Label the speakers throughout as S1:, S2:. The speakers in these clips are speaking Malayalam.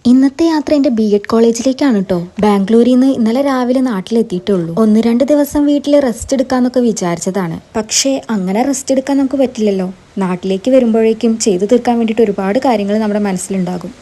S1: ഇന്നത്തെ യാത്ര എൻ്റെ ബി.എഡ് കോളേജിലേക്കാണ് കേട്ടോ. ബാംഗ്ലൂരിൽ നിന്ന് ഇന്നലെ രാവിലെ നാട്ടിലെത്തിയിട്ടുള്ളൂ. 1-2 ദിവസം വീട്ടിൽ റെസ്റ്റ് എടുക്കാന്നൊക്കെ വിചാരിച്ചതാണ്. പക്ഷേ അങ്ങനെ റെസ്റ്റ് എടുക്കാൻ നമുക്ക് പറ്റില്ലല്ലോ. നാട്ടിലേക്ക് വരുമ്പോഴേക്കും ചെയ്തു തീർക്കാൻ വേണ്ടിയിട്ട് ഒരുപാട് കാര്യങ്ങൾ നമ്മുടെ മനസ്സിലുണ്ടാകും.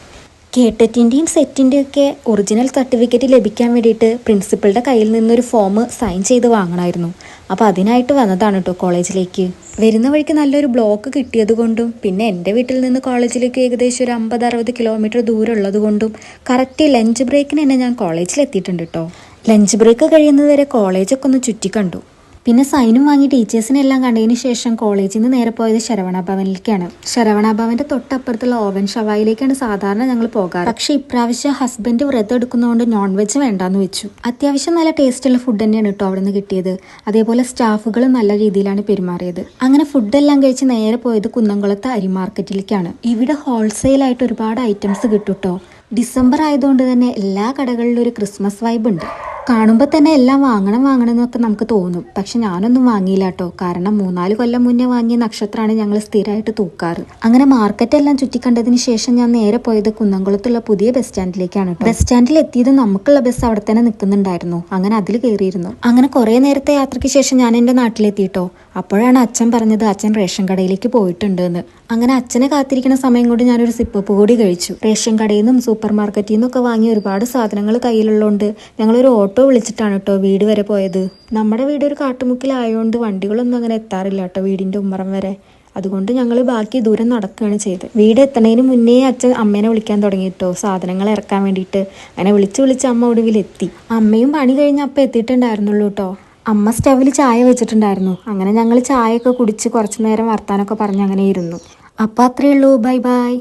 S1: കേട്ടറ്റിൻ്റെയും സെറ്റിൻ്റെയും ഒക്കെ ഒറിജിനൽ സർട്ടിഫിക്കറ്റ് ലഭിക്കാൻ വേണ്ടിയിട്ട് പ്രിൻസിപ്പളുടെ കയ്യിൽ നിന്നൊരു ഫോം സൈൻ ചെയ്ത് വാങ്ങണമായിരുന്നു. അപ്പോൾ അതിനായിട്ട് വന്നതാണ് കേട്ടോ കോളേജിലേക്ക്. വരുന്ന വഴിക്ക് നല്ലൊരു ബ്ലോക്ക് കിട്ടിയത് കൊണ്ടും പിന്നെ എൻ്റെ വീട്ടിൽ നിന്ന് കോളേജിലേക്ക് ഏകദേശം ഒരു 50-60 കിലോമീറ്റർ ദൂരം ഉള്ളത് കൊണ്ടും കറക്റ്റ് ലഞ്ച് ബ്രേക്കിന് തന്നെ ഞാൻ കോളേജിലെത്തിയിട്ടുണ്ട് കേട്ടോ. ലഞ്ച് ബ്രേക്ക് കഴിയുന്നത് വരെ കോളേജൊക്കെ ഒന്ന് ചുറ്റിക്കണ്ടു. പിന്നെ സൈനും വാങ്ങി ടീച്ചേഴ്സിനെ എല്ലാം കണ്ടതിന് ശേഷം കോളേജിൽ നിന്ന് നേരെ പോയത് ശരവണ ഭവനിലേക്കാണ്. ശരവണ ഭവന്റെ തൊട്ടപ്പുറത്തുള്ള ഓവൻ ഷവായിലേക്കാണ് സാധാരണ ഞങ്ങൾ പോകാറ്. പക്ഷെ ഇപ്രാവശ്യം ഹസ്ബൻഡ് വ്രതം എടുക്കുന്നതുകൊണ്ട് നോൺ വെജ് വേണ്ടാന്ന് വെച്ചു. അത്യാവശ്യം നല്ല ടേസ്റ്റുള്ള ഫുഡ് തന്നെയാണ് കേട്ടോ അവിടെ നിന്ന് കിട്ടിയത്. അതേപോലെ സ്റ്റാഫുകളും നല്ല രീതിയിലാണ് പെരുമാറിയത്. അങ്ങനെ ഫുഡെല്ലാം കഴിച്ച് നേരെ പോയത് കുന്നംകുളത്തെ അരി മാർക്കറ്റിലേക്കാണ്. ഇവിടെ ഹോൾസെയിലായിട്ട് ഒരുപാട് ഐറ്റംസ് കിട്ടും കേട്ടോ. ഡിസംബർ ആയതുകൊണ്ട് തന്നെ എല്ലാ കടകളിലും ഒരു ക്രിസ്മസ് വൈബ് ഉണ്ട്. കാണുമ്പോൾ തന്നെ എല്ലാം വാങ്ങണം എന്നൊക്കെ നമുക്ക് തോന്നും. പക്ഷെ ഞാനൊന്നും വാങ്ങിയില്ല കേട്ടോ. കാരണം 3-4 കൊല്ലം മുന്നേ വാങ്ങിയ നക്ഷത്രമാണ് ഞങ്ങൾ സ്ഥിരമായിട്ട് തൂക്കാറ്. അങ്ങനെ മാർക്കറ്റെല്ലാം ചുറ്റിക്കണ്ടതിന് ശേഷം ഞാൻ നേരെ പോയത് കുന്നംകുളത്തുള്ള പുതിയ ബസ് സ്റ്റാൻഡിലേക്കാണ്. ബസ് സ്റ്റാൻഡിൽ എത്തിയത് നമുക്കുള്ള ബസ് അവിടെ തന്നെ നിൽക്കുന്നുണ്ടായിരുന്നു. അങ്ങനെ അതിൽ കയറിയിരുന്നു. അങ്ങനെ കുറേ നേരത്തെ യാത്രയ്ക്ക് ശേഷം ഞാൻ എൻ്റെ നാട്ടിലെത്തിയിട്ടോ. അപ്പോഴാണ് അച്ഛൻ പറഞ്ഞത് അച്ഛൻ റേഷൻ കടയിലേക്ക് പോയിട്ടുണ്ട് എന്ന്. അങ്ങനെ അച്ഛനെ കാത്തിരിക്കുന്ന സമയം കൊണ്ട് ഞാനൊരു സിപ്പപ്പ് കൂടി കഴിച്ചു. റേഷൻ കടയിൽ നിന്നും സൂപ്പർ മാർക്കറ്റിൽ നിന്നൊക്കെ വാങ്ങിയ ഒരുപാട് സാധനങ്ങൾ കയ്യിലുള്ളതുകൊണ്ട് ഞങ്ങളൊരു ഓട്ടോ വിളിച്ചിട്ടാണ് കേട്ടോ വീട് വരെ പോയത്. നമ്മുടെ വീട് ഒരു കാട്ടുമുക്കിലായതുകൊണ്ട് വണ്ടികളൊന്നും അങ്ങനെ എത്താറില്ല കേട്ടോ വീടിൻ്റെ ഉമ്മറം വരെ. അതുകൊണ്ട് ഞങ്ങൾ ബാക്കി ദൂരം നടക്കുകയാണ് ചെയ്തത്. വീട് എത്തണതിന് മുന്നേ അച്ഛൻ അമ്മേനെ വിളിക്കാൻ തുടങ്ങിയിട്ടോ സാധനങ്ങൾ ഇറക്കാൻ വേണ്ടിയിട്ട്. അങ്ങനെ വിളിച്ച് അമ്മ ഒടുവിലെത്തി. അമ്മയും പണി കഴിഞ്ഞ് അപ്പം എത്തിയിട്ടുണ്ടായിരുന്നുള്ളൂ കേട്ടോ. അമ്മ സ്റ്റവിൽ ചായ വെച്ചിട്ടുണ്ടായിരുന്നു. അങ്ങനെ ഞങ്ങൾ ചായയൊക്കെ കുടിച്ച് കുറച്ച് നേരം വർത്താനൊക്കെ പറഞ്ഞ് അങ്ങനെ ഇരുന്നു. അപ്പം അത്രയേ ഉള്ളൂ. Bye bye.